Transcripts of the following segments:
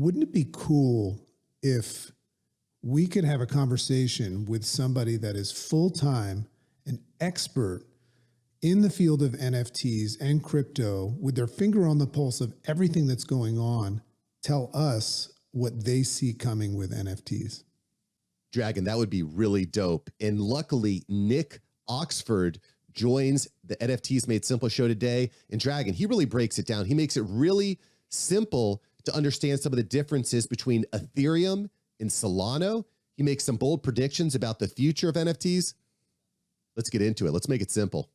wouldn't it be cool if we could have a conversation with somebody that is full-time, an expert in the field of NFTs and crypto, with their finger on the pulse of everything that's going on, tell us what they see coming with NFTs? Dragon, that would be really dope. And luckily, Nick Oxford joins the NFTs Made Simple show today. And Dragon, he really breaks it down. He makes it really simple to understand some of the differences between Ethereum and Solana. He makes some bold predictions about the future of NFTs. Let's get into it. Let's make it simple.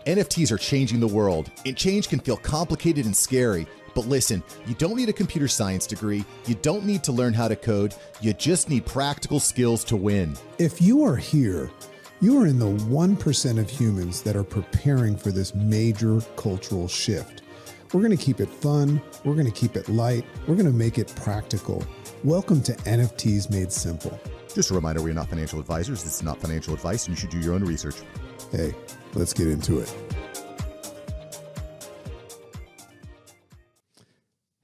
NFTs are changing the world, and change can feel complicated and scary. But listen, you don't need a computer science degree. You don't need to learn how to code. You just need practical skills to win. If you are here, you are in the 1% of humans that are preparing for this major cultural shift. We're going to keep it fun. We're going to keep it light. We're going to make it practical. Welcome to NFTs Made Simple. Just a reminder, we are not financial advisors. This is not financial advice, and you should do your own research. Hey, let's get into it.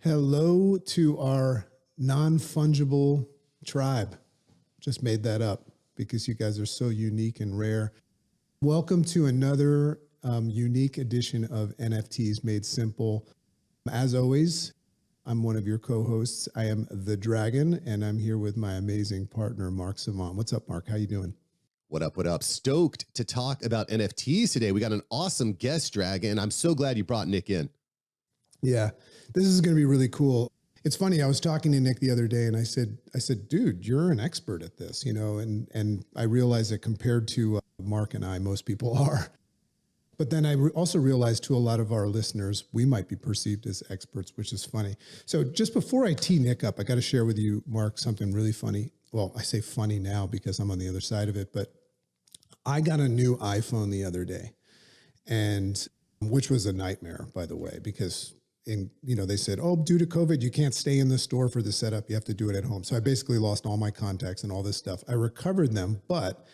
Hello to our non-fungible tribe. Just made that up because you guys are so unique and rare. Welcome to another unique edition of NFTs Made Simple. As always, I'm one of your co-hosts. I am the Dragon, and I'm here with my amazing partner, Mark Savant. What's up, Mark? How you doing? What up, what up? Stoked to talk about NFTs today. We got an awesome guest, Dragon. I'm so glad you brought Nick in. Yeah, this is going to be really cool. It's funny. I was talking to Nick the other day, and I said, dude, you're an expert at this, and I realized that compared to Mark and I, most people are. But then I also realized to a lot of our listeners, we might be perceived as experts, which is funny. So just before I tee Nick up, I got to share with you, Mark, something really funny. Well, I say funny now because I'm on the other side of it, but I got a new iPhone the other day, and which was a nightmare, by the way, because they said, oh, due to COVID, you can't stay in the store for the setup. You have to do it at home. So I basically lost all my contacts and all this stuff. I recovered them, but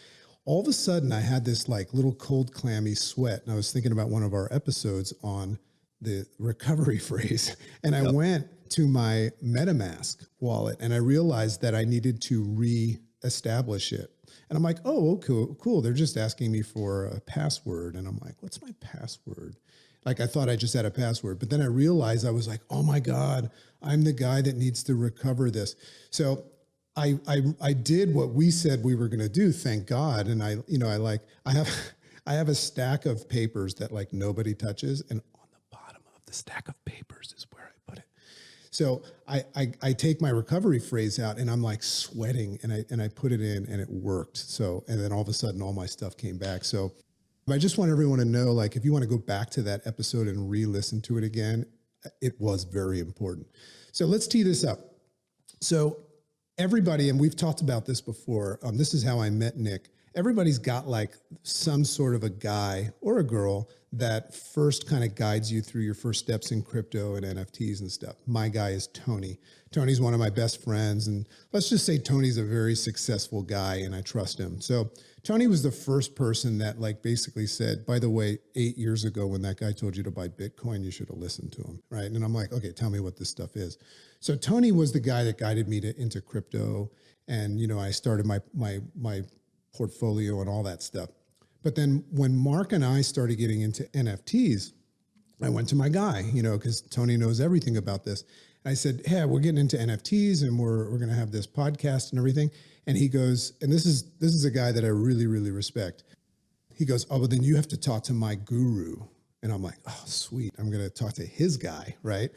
all of a sudden I had this like little cold, clammy sweat. And I was thinking about one of our episodes on the recovery phrase. And I went to my MetaMask wallet and I realized that I needed to re-establish it. And I'm like, oh, cool. They're just asking me for a password. And I'm like, what's my password? Like I thought I just had a password, but then I realized I was like, oh my God, I'm the guy that needs to recover this. So I did what we said we were going to do, thank God. And I have a stack of papers that like nobody touches, and on the bottom of the stack of papers is where I put it. So I take my recovery phrase out and I'm like sweating and I put it in and it worked. So, and then all of a sudden all my stuff came back. So I just want everyone to know, like, if you want to go back to that episode and re-listen to it again, it was very important. So let's tee this up. So everybody, and we've talked about this before, this is how I met Nick. Everybody's got like some sort of a guy or a girl that first kind of guides you through your first steps in crypto and NFTs and stuff. My guy is Tony. Tony's one of my best friends. And let's just say Tony's a very successful guy and I trust him. So Tony was the first person that like basically said, by the way, 8 years ago, when that guy told you to buy Bitcoin, you should have listened to him, right? And I'm like, okay, tell me what this stuff is. So Tony was the guy that guided me into crypto. And, I started my portfolio and all that stuff. But then when Mark and I started getting into NFTs, I went to my guy, because Tony knows everything about this. And I said, hey, we're getting into NFTs and we're going to have this podcast and everything. And he goes, and this is a guy that I really, really respect. He goes, oh, but then you have to talk to my guru. And I'm like, oh, sweet. I'm going to talk to his guy, right?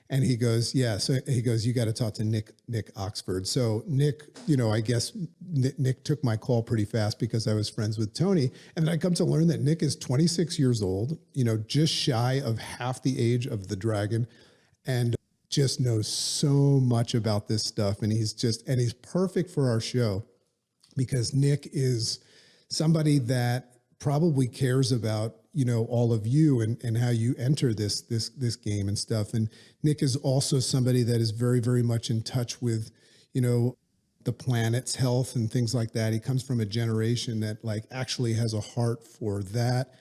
And he goes, yeah. So he goes, you got to talk to Nick Oxford. So Nick, I guess Nick took my call pretty fast because I was friends with Tony. And then I come to learn that Nick is 26 years old, just shy of half the age of the Dragon, and just knows so much about this stuff. And he's perfect for our show because Nick is somebody that probably cares about, all of you and how you enter this game and stuff. And Nick is also somebody that is very, very much in touch with, the planet's health and things like that. He comes from a generation that like actually has a heart for that.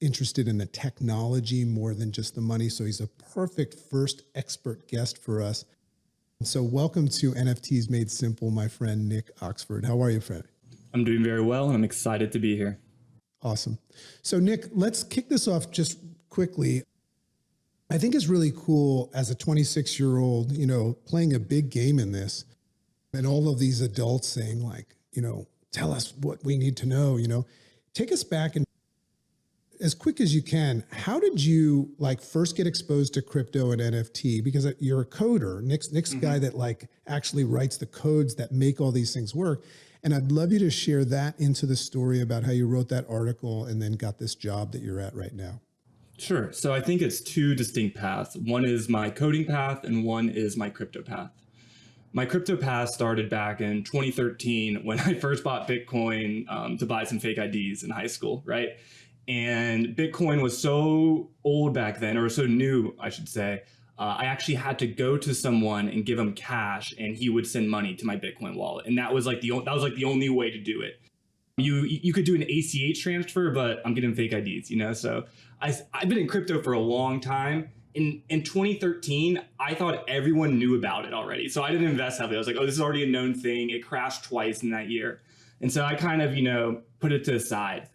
interested in the technology more than just the money. So he's a perfect first expert guest for us. So welcome to NFTs Made Simple, my friend Nick Oxford. How are you, friend? I'm doing very well, and I'm excited to be here. Awesome. So Nick, let's kick this off just quickly. I think it's really cool as a 26-year-old, playing a big game in this, and all of these adults saying like, tell us what we need to know, take us back and as quick as you can. How did you first get exposed to crypto and NFT? Because you're a coder. Nick's the guy that actually writes the codes that make all these things work. And I'd love you to share that into the story about how you wrote that article and then got this job that you're at right now. Sure. So I think it's two distinct paths. One is my coding path and one is my crypto path. My crypto path started back in 2013 when I first bought Bitcoin to buy some fake IDs in high school, right? And Bitcoin was so old back then, or so new, I should say. I actually had to go to someone and give him cash, and he would send money to my Bitcoin wallet, and that was the only way to do it. You could do an ACH transfer, but I'm getting fake IDs, So I've been in crypto for a long time. In 2013, I thought everyone knew about it already, so I didn't invest heavily. I was like, oh, this is already a known thing. It crashed twice in that year, and so I kind of put it to the side.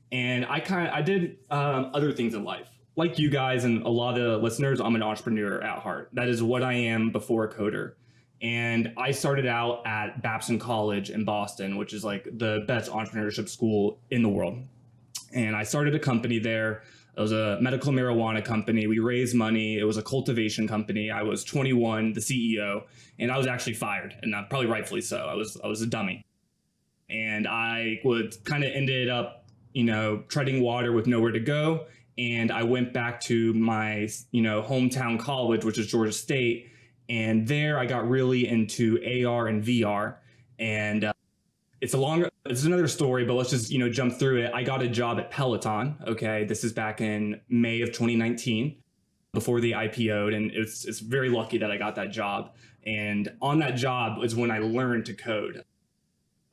And I did other things in life. Like you guys and a lot of the listeners, I'm an entrepreneur at heart. That is what I am before a coder. And I started out at Babson College in Boston, which is the best entrepreneurship school in the world. And I started a company there. It was a medical marijuana company. We raised money. It was a cultivation company. I was 21, the CEO, and I was actually fired, and probably rightfully so. I was a dummy. And I would kind of ended up treading water with nowhere to go. And I went back to my, hometown college, which is Georgia State. And there I got really into AR and VR. And it's another story, but let's just, jump through it. I got a job at Peloton. Okay. This is back in May of 2019 before they IPO'd. And it's very lucky that I got that job. And on that job is when I learned to code.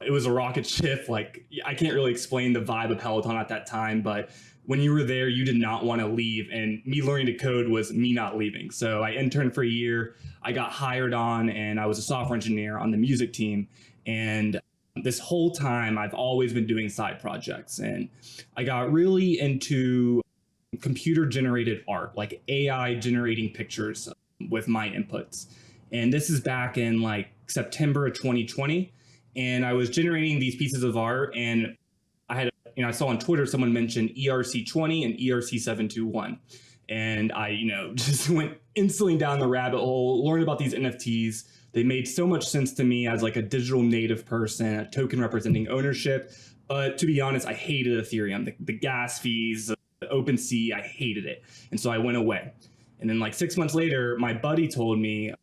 It was a rocket ship. I can't really explain the vibe of Peloton at that time, but when you were there, you did not want to leave. And me learning to code was me not leaving. So I interned for a year. I got hired on, and I was a software engineer on the music team. And this whole time, I've always been doing side projects. And I got really into computer generated art, like AI generating pictures with my inputs. And this is back in September of 2020. And I was generating these pieces of art, and I saw on Twitter someone mentioned ERC20 and ERC721. And I, just went instantly down the rabbit hole, learned about these NFTs. They made so much sense to me as a digital native person, a token representing ownership. But to be honest, I hated Ethereum, the gas fees, the OpenSea, I hated it. And so I went away. And then 6 months later, my buddy told me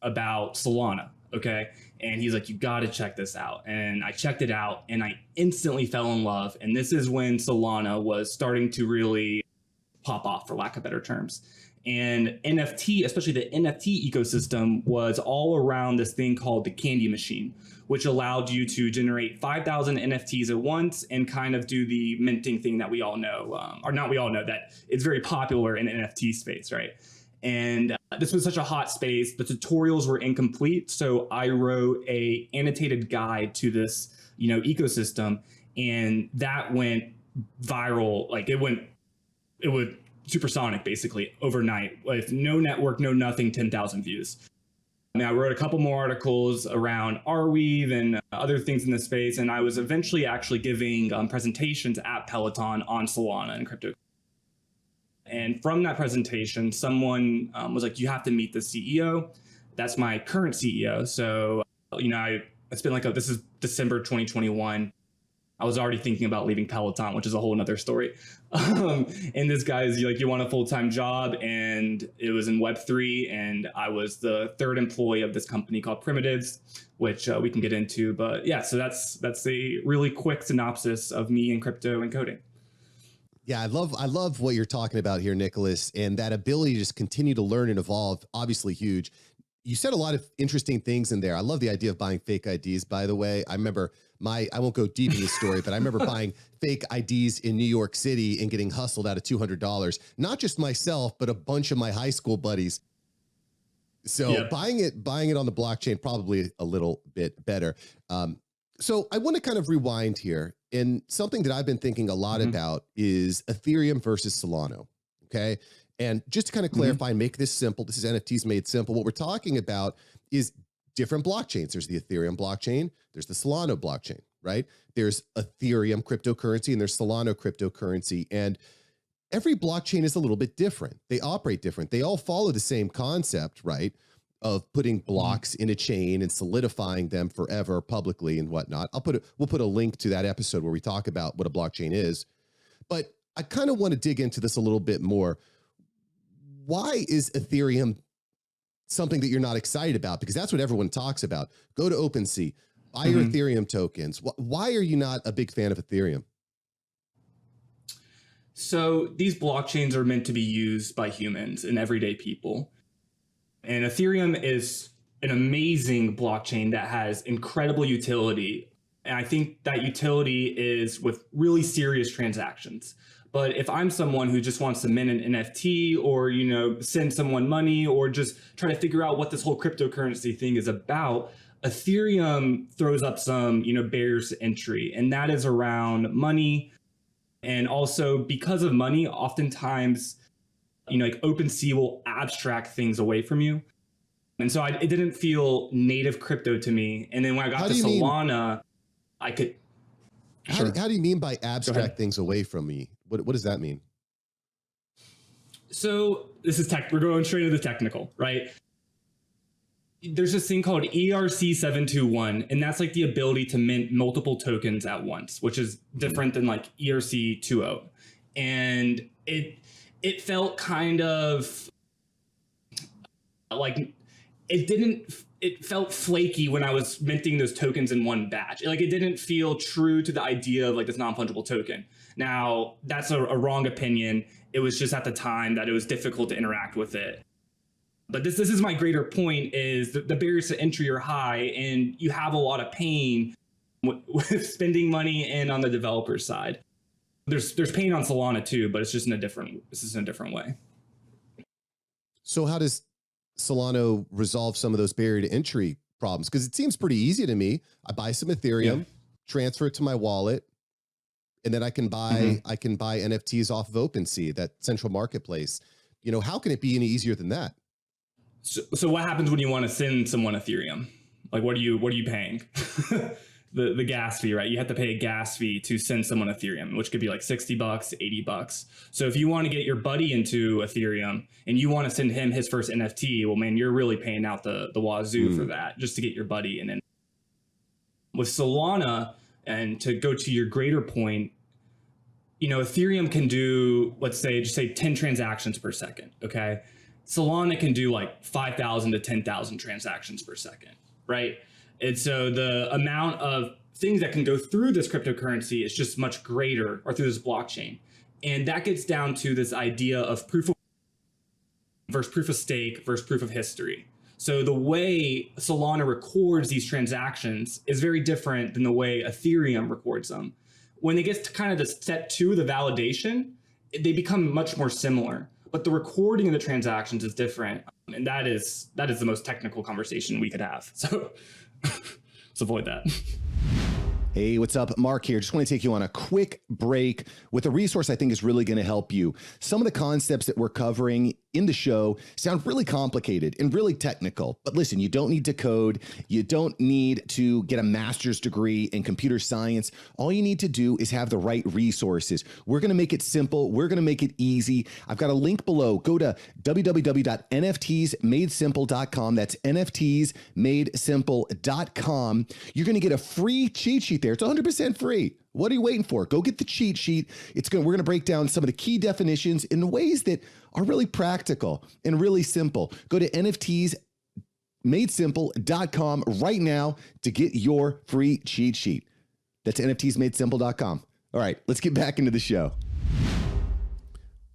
about Solana. Okay. And he's like, you got to check this out. And I checked it out and I instantly fell in love. And this is when Solana was starting to really pop off, for lack of better terms. And NFT, especially the NFT ecosystem, was all around this thing called the candy machine, which allowed you to generate 5,000 NFTs at once and kind of do the minting thing that we all know, or not we all know, that it's very popular in the NFT space, right? And this was such a hot space. The tutorials were incomplete. So I wrote a annotated guide to this, ecosystem, and that went viral. It went supersonic basically overnight with no network, no nothing, 10,000 views. I wrote a couple more articles around Arweave and other things in the space. And I was eventually actually giving presentations at Peloton on Solana and crypto. And from that presentation, someone was like, you have to meet the CEO. That's my current CEO. So, it's been this is December 2021. I was already thinking about leaving Peloton, which is a whole nother story. And this guy is like, you want a full-time job? And it was in Web3. And I was the third employee of this company called Primitives, which we can get into. But yeah, so that's a really quick synopsis of me and crypto and coding. Yeah, I love what you're talking about here, Nicholas, and that ability to just continue to learn and evolve, obviously huge. You said a lot of interesting things in there. I love the idea of buying fake IDs, by the way. I remember I won't go deep in the story, but I remember buying fake IDs in New York City and getting hustled out of $200. Not just myself, but a bunch of my high school buddies. So buying it on the blockchain, probably a little bit better. So I want to kind of rewind here. And something that I've been thinking a lot about is Ethereum versus Solana. Okay. And just to kind of clarify and make this simple, this is NFTs made simple. What we're talking about is different blockchains. There's the Ethereum blockchain. There's the Solana blockchain, right? There's Ethereum cryptocurrency and there's Solana cryptocurrency. And every blockchain is a little bit different. They operate different. They all follow the same concept, right? Of putting blocks in a chain and solidifying them forever publicly and whatnot. We'll put a link to that episode where we talk about what a blockchain is. But I kind of want to dig into this a little bit more. Why is Ethereum something that you're not excited about? Because that's what everyone talks about. Go to OpenSea, buy your Ethereum tokens. Why are you not a big fan of Ethereum? So these blockchains are meant to be used by humans and everyday people. And Ethereum is an amazing blockchain that has incredible utility. And I think that utility is with really serious transactions. But if I'm someone who just wants to mint an NFT or, send someone money or just try to figure out what this whole cryptocurrency thing is about, Ethereum throws up some, barriers to entry. And that is around money. And also because of money, oftentimes, like OpenSea will abstract things away from you. And so it didn't feel native crypto to me. And then when I got to Solana, I could... How do you mean by abstract things away from me? What does that mean? So this is we're going straight to the technical, right? There's this thing called ERC-721, and that's like the ability to mint multiple tokens at once, which is different than like ERC-20. And it felt kind of like it felt flaky when I was minting those tokens in one batch. Like it didn't feel true to the idea of like this non-fungible token. Now that's a wrong opinion. It was just at the time that it was difficult to interact with it. But this is my greater point is the barriers to entry are high and you have a lot of pain with spending money and on the developer side. There's pain on Solana too, but it's just in a different way. So how does Solana resolve some of those barrier to entry problems? Because it seems pretty easy to me. I buy some Ethereum, transfer it to my wallet, and then I can buy NFTs off of OpenSea, that central marketplace. How can it be any easier than that? So what happens when you want to send someone Ethereum? Like what are you paying? The gas fee, right? You have to pay a gas fee to send someone Ethereum, which could be like $60, $80. So if you want to get your buddy into Ethereum and you want to send him his first NFT, well, man, you're really paying out the wazoo for that just to get your buddy. And then with Solana, and to go to your greater point, Ethereum can do, just say 10 transactions per second. Okay. Solana can do like 5,000 to 10,000 transactions per second, right? And so the amount of things that can go through this cryptocurrency is just much greater, or through this blockchain. And that gets down to this idea of proof of versus proof of stake versus proof of history. So the way Solana records these transactions is very different than the way Ethereum records them. When it gets to kind of the step 2, the validation, they become much more similar. But the recording of the transactions is different. And that is the most technical conversation we could have. So let's avoid that. Hey, what's up? Mark here. Just want to take you on a quick break with a resource I think is really going to help you. Some of the concepts that we're covering in the show sound really complicated and really technical. But listen, you don't need to code. You don't need to get a master's degree in computer science. All you need to do is have the right resources. We're going to make it simple. We're going to make it easy. I've got a link below. Go to www.nftsmadesimple.com. That's nftsmadesimple.com. You're going to get a free cheat sheet there. It's 100% free. What are you waiting for? Go get the cheat sheet. We're going to break down some of the key definitions in ways that are really practical and really simple. Go to nftsmadesimple.com right now to get your free cheat sheet. That's nftsmadesimple.com. All right, let's get back into the show.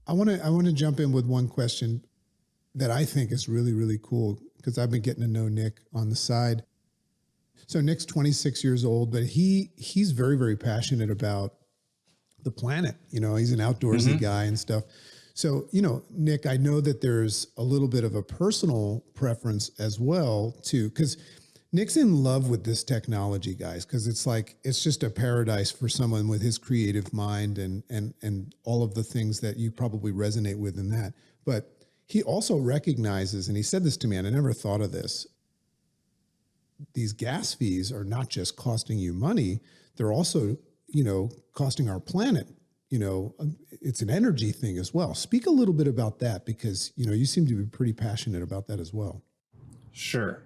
I want to jump in with one question that I think is really, really cool because I've been getting to know Nick on the side. So Nick's 26 years old, but he's very, very passionate about the planet. You know, he's an outdoorsy guy and stuff. So, you know, Nick, I know that there's a little bit of a personal preference as well too, because Nick's in love with this technology, guys, because it's like, it's just a paradise for someone with his creative mind and all of the things that you probably resonate with in that. But he also recognizes, and he said this to me, and I never thought of this, these gas fees are not just costing you money, they're also, you know, costing our planet. You know, it's an energy thing as well. Speak a little bit about that, because, you know, you seem to be pretty passionate about that as well. Sure.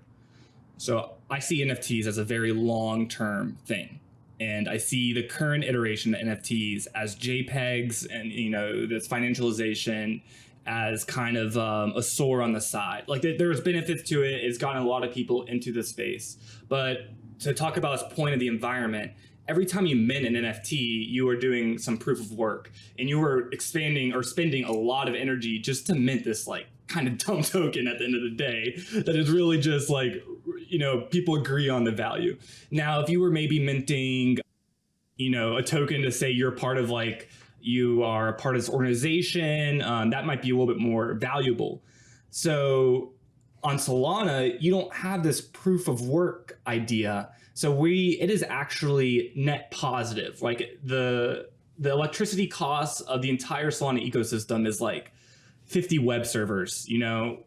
So I see NFTs as a very long-term thing. And I see the current iteration of NFTs as JPEGs and, you know, this financialization as kind of a sore on the side. Like there's benefits to it. It's gotten a lot of people into the space. But to talk about its point of the environment, every time you mint an NFT, you are doing some proof of work, and you are expanding or spending a lot of energy just to mint this like kind of dumb token at the end of the day that is really just like, you know, people agree on the value. Now, if you were maybe minting, you know, a token to say you're part of like, you are a part of this organization, that might be a little bit more valuable. So on Solana, you don't have this proof of work idea. So it is actually net positive. Like the electricity costs of the entire Solana ecosystem is like 50 web servers, you know,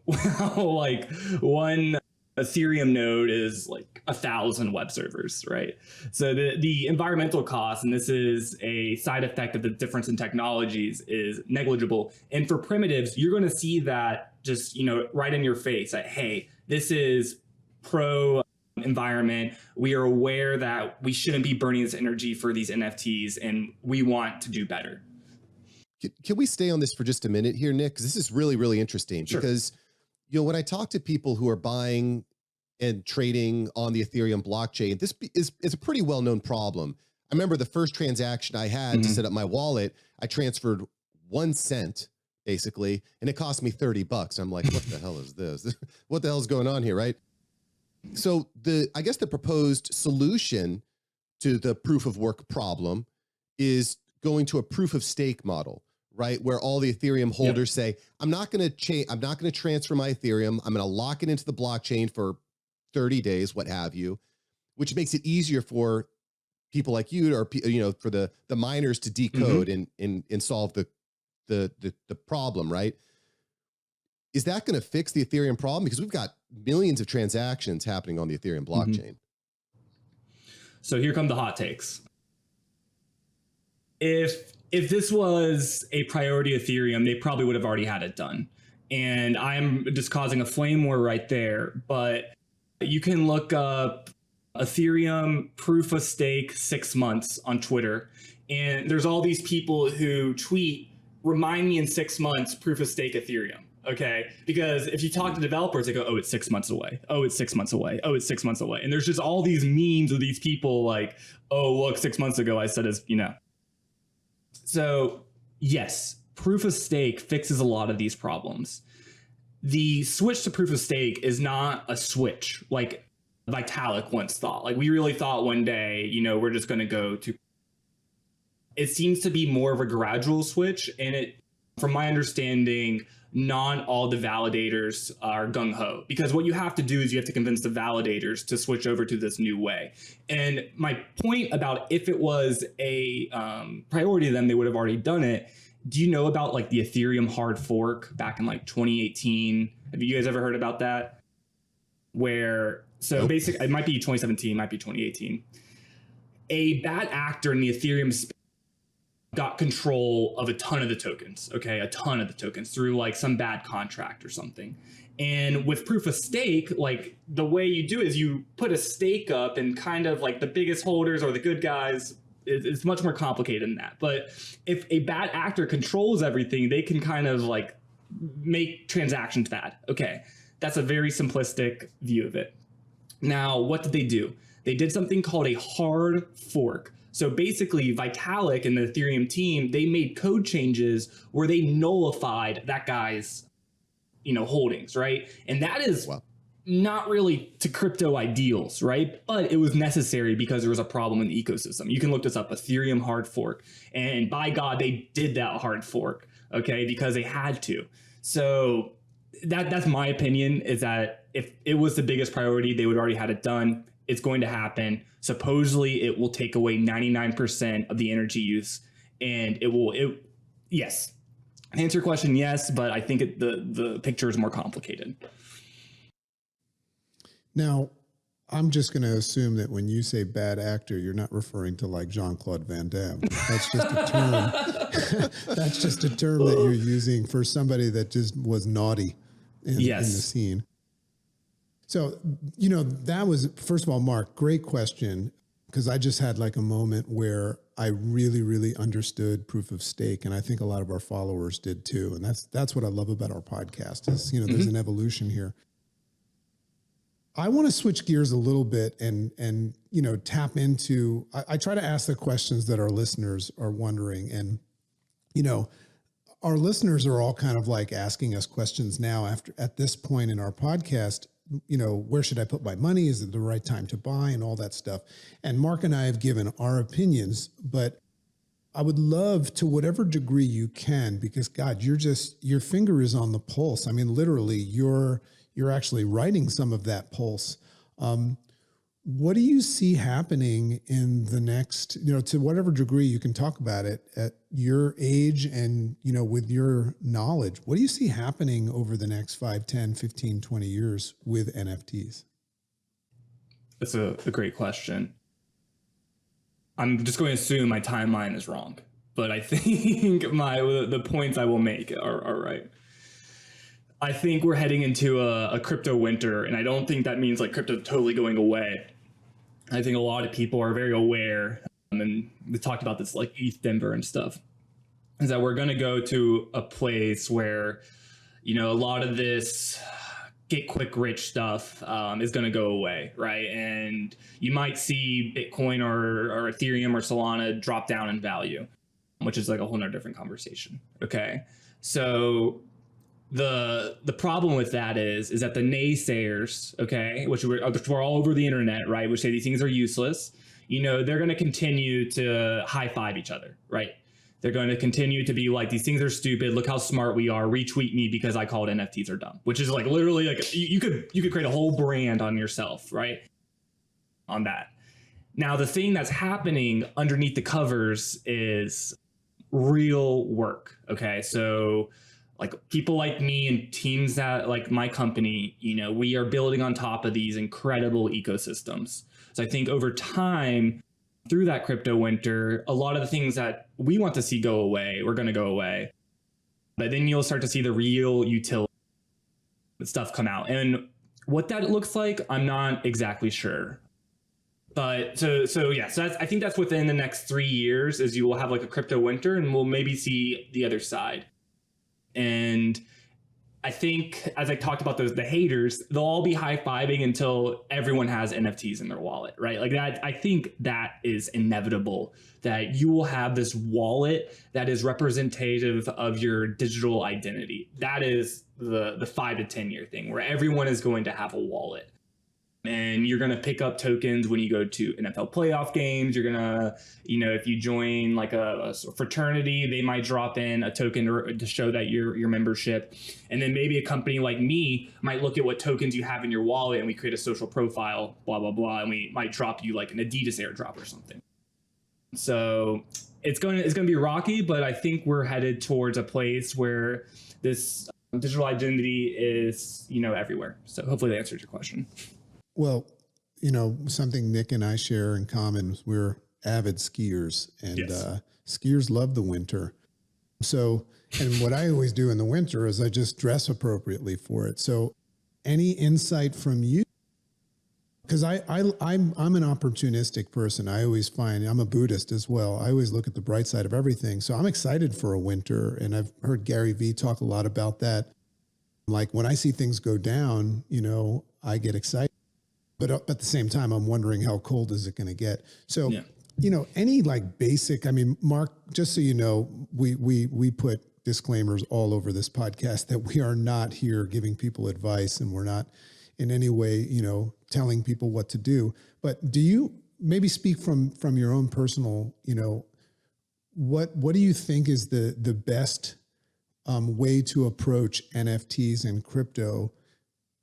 like one Ethereum node is like 1,000 web servers, right? So the environmental cost, and this is a side effect of the difference in technologies, is negligible. And for primitives, you're going to see that just, you know, right in your face that, hey, this is pro environment. We are aware that we shouldn't be burning this energy for these NFTs, and we want to do better. Can we stay on this for just a minute here, Nick? Because this is really, really interesting. Sure. Because, you know, when I talk to people who are buying and trading on the Ethereum blockchain, this is a pretty well-known problem. I remember the first transaction I had to set up my wallet, I transferred 1 cent basically, and it cost me $30. I'm like, what the hell is this? What the hell is going on here, right? So I guess the proposed solution to the proof of work problem is going to a proof of stake model, right? Where all the Ethereum holders say, I'm not going to transfer my Ethereum. I'm going to lock it into the blockchain for 30 days, what have you, which makes it easier for people like you, or, you know, for the miners to decode and solve the problem, right? Is that going to fix the Ethereum problem? Because we've got millions of transactions happening on the Ethereum blockchain. So here come the hot takes. If this was a priority Ethereum, they probably would have already had it done. And I'm just causing a flame war right there. But you can look up Ethereum proof of stake 6 months on Twitter. And there's all these people who tweet, remind me in 6 months, proof of stake Ethereum. Okay, because if you talk to developers, they go, oh, it's 6 months away. Oh, it's 6 months away. Oh, it's 6 months away. And there's just all these memes of these people like, oh, look, 6 months ago, I said, you know. So yes, proof of stake fixes a lot of these problems. The switch to proof of stake is not a switch like Vitalik once thought. Like we really thought one day, you know, we're just going to go to. It seems to be more of a gradual switch. And it, from my understanding, not all the validators are gung-ho, because what you have to do is you have to convince the validators to switch over to this new way. And my point about if it was a priority to them, they would have already done it. Do you know about like the Ethereum hard fork back in like 2018? Have you guys ever heard about that? Where, so basically, it might be 2017, it might be 2018. A bad actor in the Ethereum space got control of a ton of the tokens, okay? A ton of the tokens through like some bad contract or something. And with proof of stake, like the way you do is you put a stake up, and kind of like the biggest holders or the good guys, it's much more complicated than that. But if a bad actor controls everything, they can kind of like make transactions bad. Okay, that's a very simplistic view of it. Now, what did they do? They did something called a hard fork. So basically, Vitalik and the Ethereum team, they made code changes where they nullified that guy's, you know, holdings, right? And that is not really to crypto ideals, right? But it was necessary because there was a problem in the ecosystem. You can look this up, Ethereum hard fork. And by God, they did that hard fork, okay? Because they had to. So that's my opinion, is that if it was the biggest priority, they would already had it done. It's going to happen. Supposedly it will take away 99% of the energy use, and yes. To answer your question, yes, but I think the picture is more complicated. Now, I'm just going to assume that when you say bad actor, you're not referring to like Jean-Claude Van Damme. That's just a term. That's just a term that you're using for somebody that just was naughty in the scene. So, that was, first of all, Mark, great question, because I just had like a moment where I really, really understood proof of stake. And I think a lot of our followers did too. And that's what I love about our podcast is, there's an evolution here. I want to switch gears a little bit and tap into, I try to ask the questions that our listeners are wondering. And, our listeners are all kind of like asking us questions now at this point in our podcast, where should I put my money? Is it the right time to buy and all that stuff? And Mark and I have given our opinions, but I would love, to whatever degree you can, because God, your finger is on the pulse. I mean, literally you're actually writing some of that pulse. What do you see happening in the next, to whatever degree you can talk about it at your age and, with your knowledge, what do you see happening over the next 5, 10, 15, 20 years with NFTs? That's a great question. I'm just going to assume my timeline is wrong, but I think the points I will make are right. I think we're heading into a crypto winter, and I don't think that means like crypto totally going away. I think a lot of people are very aware, and we talked about this like ETH Denver and stuff, is that we're going to go to a place where, a lot of this get quick rich stuff is going to go away, right? And you might see Bitcoin or Ethereum or Solana drop down in value, which is like a whole nother different conversation. Okay, so the problem with that is that the naysayers, okay, which were all over the internet, right, which say these things are useless, they're going to continue to high five each other, right? They're going to continue to be like, these things are stupid. Look how smart we are. Retweet me because I called NFTs are dumb, which is like literally like you could create a whole brand on yourself, right? On that. Now, the thing that's happening underneath the covers is real work. Okay, so like people like me and teams that like my company, we are building on top of these incredible ecosystems. So I think over time, through that crypto winter, a lot of the things that we want to see go away, we're going to go away. But then you'll start to see the real utility stuff come out. And what that looks like, I'm not exactly sure. But so I think that's within the next 3 years is you will have like a crypto winter, and we'll maybe see the other side. And I think, as I talked about the haters, they'll all be high-fiving until everyone has NFTs in their wallet, right? Like that, I think that is inevitable, that you will have this wallet that is representative of your digital identity. That is the 5 to 10 year thing, where everyone is going to have a wallet. And you're going to pick up tokens when you go to NFL playoff games. You're going to, if you join like a fraternity, they might drop in a token to show that your membership. And then maybe a company like me might look at what tokens you have in your wallet, and we create a social profile, blah, blah, blah. And we might drop you like an Adidas airdrop or something. So it's going to be rocky, but I think we're headed towards a place where this digital identity is, everywhere. So hopefully that answered your question. Well, something Nick and I share in common is we're avid skiers, and Yes. Skiers love the winter. So, and what I always do in the winter is I just dress appropriately for it. So any insight from you? Because I'm an opportunistic person. I always find, I'm a Buddhist as well. I always look at the bright side of everything. So I'm excited for a winter, and I've heard Gary Vee talk a lot about that. Like when I see things go down, I get excited. But at the same time, I'm wondering how cold is it going to get? So, any like basic, Mark, just so you know, we put disclaimers all over this podcast that we are not here giving people advice, and we're not in any way, telling people what to do. But do you maybe speak from your own personal, what do you think is the best way to approach NFTs and crypto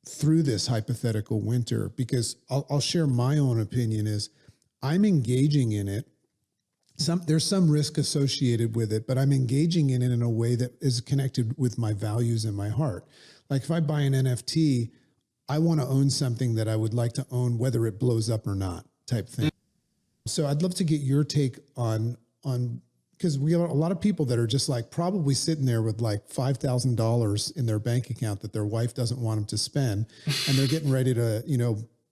through this hypothetical winter? Because I'll share my own opinion is I'm engaging in it. There's some risk associated with it, but I'm engaging in it in a way that is connected with my values and my heart. Like if I buy an NFT, I want to own something that I would like to own, whether it blows up or not, type thing. So I'd love to get your take on because we have a lot of people that are just like probably sitting there with like $5,000 in their bank account that their wife doesn't want them to spend, and they're getting ready to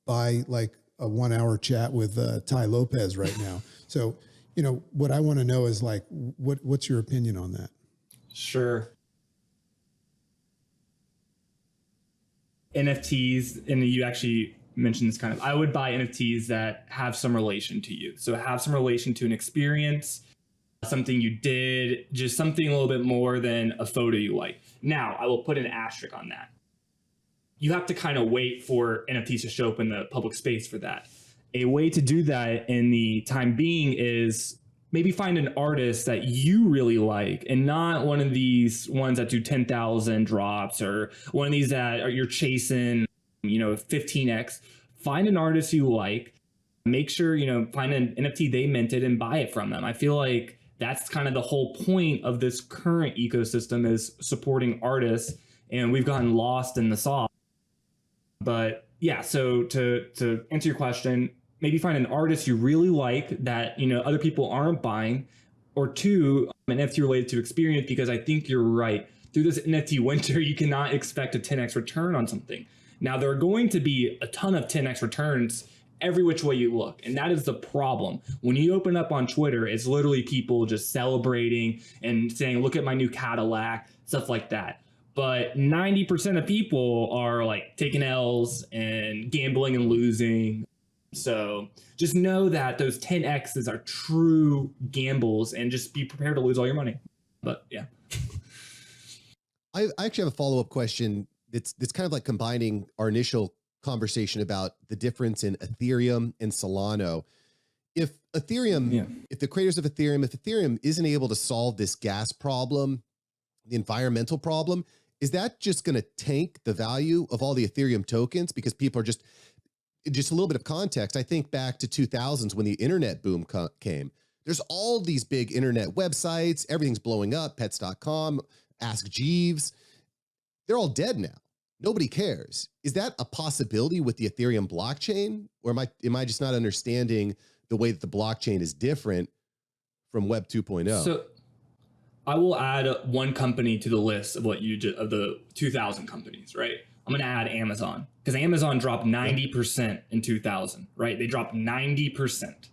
buy like a 1 hour chat with Ty Lopez right now. So what I want to know is like what's your opinion on that? Sure. NFTs, and you actually mentioned this I would buy NFTs that have some relation to you. So have some relation to an experience, something you did, just something a little bit more than a photo you like. Now, I will put an asterisk on that. You have to kind of wait for NFTs to show up in the public space for that. A way to do that in the time being is maybe find an artist that you really like, and not one of these ones that do 10,000 drops, or one of these that you're chasing, 15x. Find an artist you like, make sure, find an NFT they minted and buy it from them. I feel like that's kind of the whole point of this current ecosystem, is supporting artists, and we've gotten lost in the sauce. But yeah, so to answer your question, maybe find an artist you really like that, other people aren't buying, or two, an NFT related to experience, because I think you're right. Through this NFT winter, you cannot expect a 10x return on something. Now, there are going to be a ton of 10x returns every which way you look. And that is the problem. When you open up on Twitter, it's literally people just celebrating and saying, look at my new Cadillac, stuff like that. But 90% of people are like taking L's and gambling and losing. So just know that those 10Xs are true gambles, and just be prepared to lose all your money. But yeah. I actually have a follow-up question that's kind of like combining our initial conversation about the difference in Ethereum and Solana. If the creators of Ethereum, if Ethereum isn't able to solve this gas problem, the environmental problem, is that just going to tank the value of all the Ethereum tokens? Because people are just a little bit of context. I think back to 2000s when the internet boom came. There's all these big internet websites, everything's blowing up, pets.com, Ask Jeeves. They're all dead now. Nobody cares. Is that a possibility with the Ethereum blockchain? Or am I just not understanding the way that the blockchain is different from Web 2.0? So I will add one company to the list of of the 2000 companies, right? I'm going to add Amazon, because Amazon dropped 90% in 2000, right? They dropped 90%.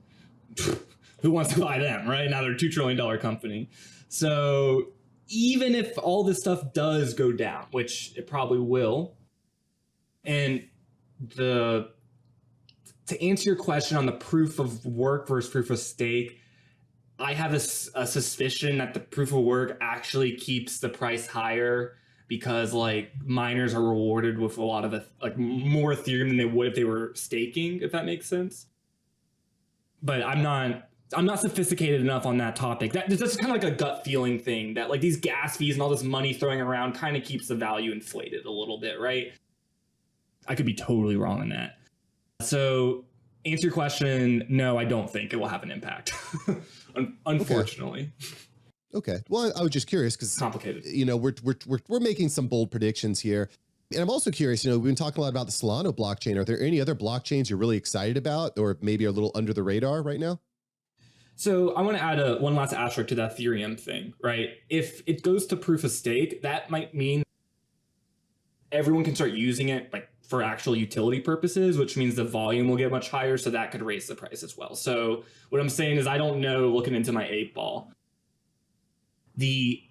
Who wants to buy them, right? Now they're a $2 trillion company. So even if all this stuff does go down, which it probably will, and to answer your question on the proof of work versus proof of stake, I have a suspicion that the proof of work actually keeps the price higher, because like miners are rewarded with a lot of more Ethereum than they would if they were staking, if that makes sense. But I'm not sophisticated enough on that topic. That's kind of like a gut feeling thing, that like these gas fees and all this money throwing around kind of keeps the value inflated a little bit, right? I could be totally wrong on that. So answer your question, no, I don't think it will have an impact. Unfortunately. Okay. Well, I was just curious because complicated. We're making some bold predictions here. And I'm also curious, we've been talking a lot about the Solana blockchain. Are there any other blockchains you're really excited about, or maybe are a little under the radar right now? So I want to add one last asterisk to that Ethereum thing, right? If it goes to proof of stake, that might mean everyone can start using it like for actual utility purposes, which means the volume will get much higher. So that could raise the price as well. So what I'm saying is I don't know, looking into my 8-ball. The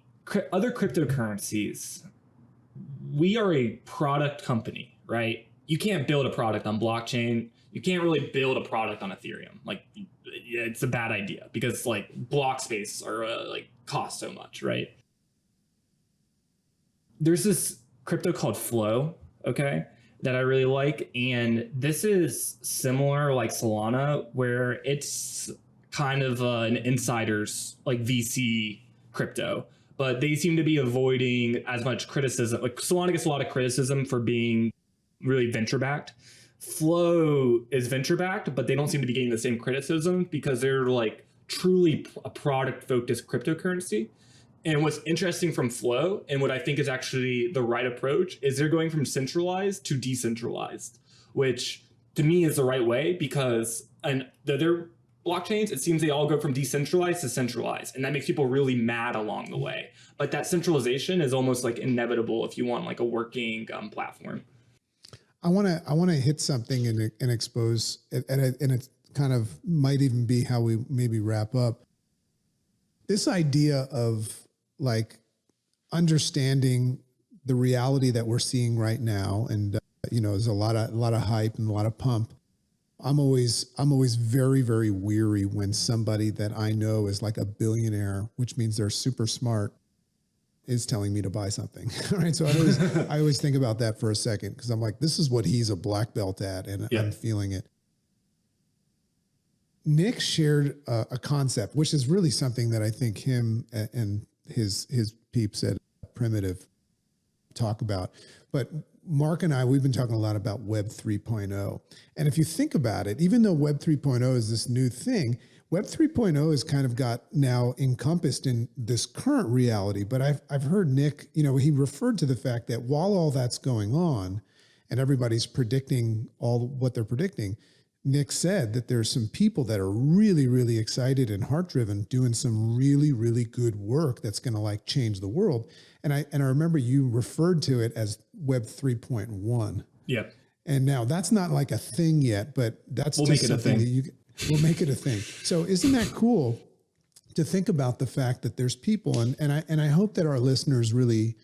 other cryptocurrencies, we are a product company, right? You can't build a product on blockchain. You can't really build a product on Ethereum. Like, it's a bad idea, because like block space are cost so much, right? There's this crypto called Flow, okay? that I really like. And this is similar like Solana, where it's kind of an insider's like VC crypto, but they seem to be avoiding as much criticism. Like Solana gets a lot of criticism for being really venture backed. Flow is venture backed, but they don't seem to be getting the same criticism because they're like truly a product focused cryptocurrency. And what's interesting from Flow, and what I think is actually the right approach, is they're going from centralized to decentralized, which to me is the right way, because and the other blockchains, it seems they all go from decentralized to centralized, and that makes people really mad along the way. But that centralization is almost like inevitable if you want like a working platform. I want to hit something and expose, and it kind of might even be how we maybe wrap up. This idea of like understanding the reality that we're seeing right now, and there's a lot of hype and a lot of pump. I'm always very, very weary when somebody that I know is like a billionaire, which means they're super smart, is telling me to buy something. Right. So I always think about that for a second, because I'm like, this is what he's a black belt at, and I'm feeling it. Nick shared a concept, which is really something that I think him and his peeps at Primitive talk about. But Mark and I, we've been talking a lot about Web 3.0. And if you think about it, even though Web 3.0 is this new thing, Web 3.0 has kind of got now encompassed in this current reality. But I've heard Nick, he referred to the fact that while all that's going on and everybody's predicting all what they're predicting, Nick said that there's some people that are really, really excited and heart-driven doing some really, really good work that's going to like change the world. And I remember you referred to it as Web 3.1. Yep. And now that's not like a thing yet, but that's we'll just make it something a thing. that we'll make it a thing. So isn't that cool to think about the fact that there's people, and I hope that our listeners really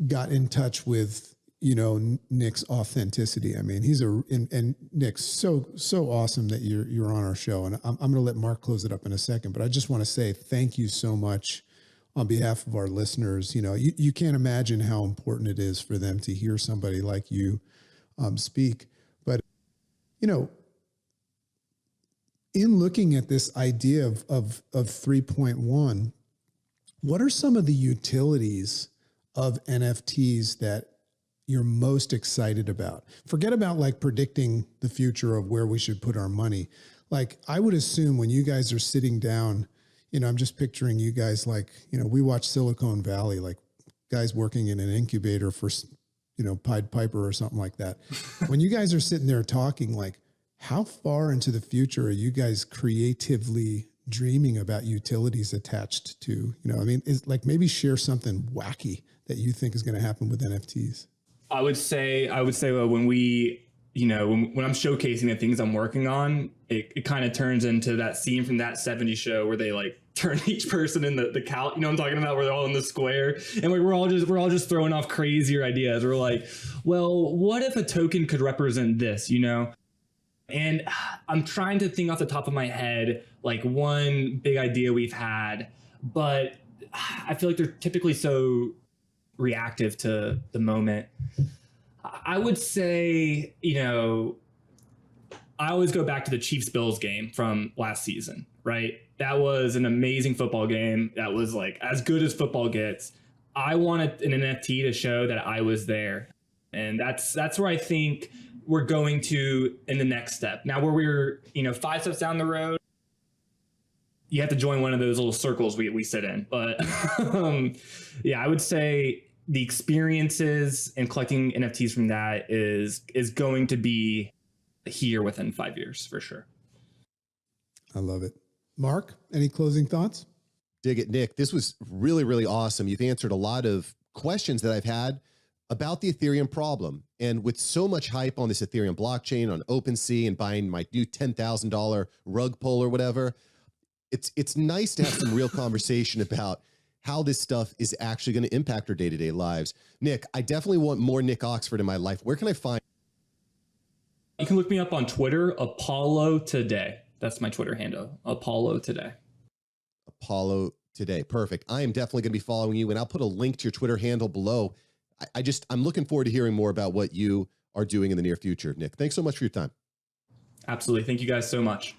got in touch with Nick's authenticity. I mean, and Nick's so awesome that you're on our show, and I'm going to let Mark close it up in a second, but I just want to say thank you so much on behalf of our listeners. You can't imagine how important it is for them to hear somebody like you speak. But in looking at this idea of 3.1, what are some of the utilities of NFTs that you're most excited about? Forget about like predicting the future of where we should put our money. Like I would assume when you guys are sitting down, I'm just picturing you guys like, we watch Silicon Valley, like guys working in an incubator for, Pied Piper or something like that. When you guys are sitting there talking, like how far into the future are you guys creatively dreaming about utilities attached to, is like maybe share something wacky that you think is going to happen with NFTs. I would say when we, when I'm showcasing the things I'm working on, it kind of turns into that scene from that 70s show where they like turn each person in the cow, I'm talking about, where they're all in the square and we're all just throwing off crazier ideas. We're like, well, what if a token could represent this, And I'm trying to think off the top of my head, like one big idea we've had, but I feel like they're typically so reactive to the moment. I would say, I always go back to the Chiefs-Bills game from last season, right? That was an amazing football game. That was like as good as football gets. I wanted an NFT to show that I was there. And that's where I think we're going to in the next step. Now where we're, 5 steps down the road, you have to join one of those little circles we sit in. But yeah, I would say the experiences and collecting NFTs from that is going to be here within 5 years for sure. I love it. Mark, any closing thoughts? Dig it, Nick. This was really, really awesome. You've answered a lot of questions that I've had about the Ethereum problem. And with so much hype on this Ethereum blockchain, on OpenSea, and buying my new $10,000 rug pull or whatever, it's nice to have some real conversation about how this stuff is actually going to impact our day-to-day lives. Nick, I definitely want more Nick Oxford in my life. Where can I find? You can look me up on Twitter, Apollo Today. That's my Twitter handle, Apollo Today. Apollo Today. Perfect. I am definitely going to be following you, and I'll put a link to your Twitter handle below. I'm looking forward to hearing more about what you are doing in the near future. Nick, thanks so much for your time. Absolutely. Thank you guys so much.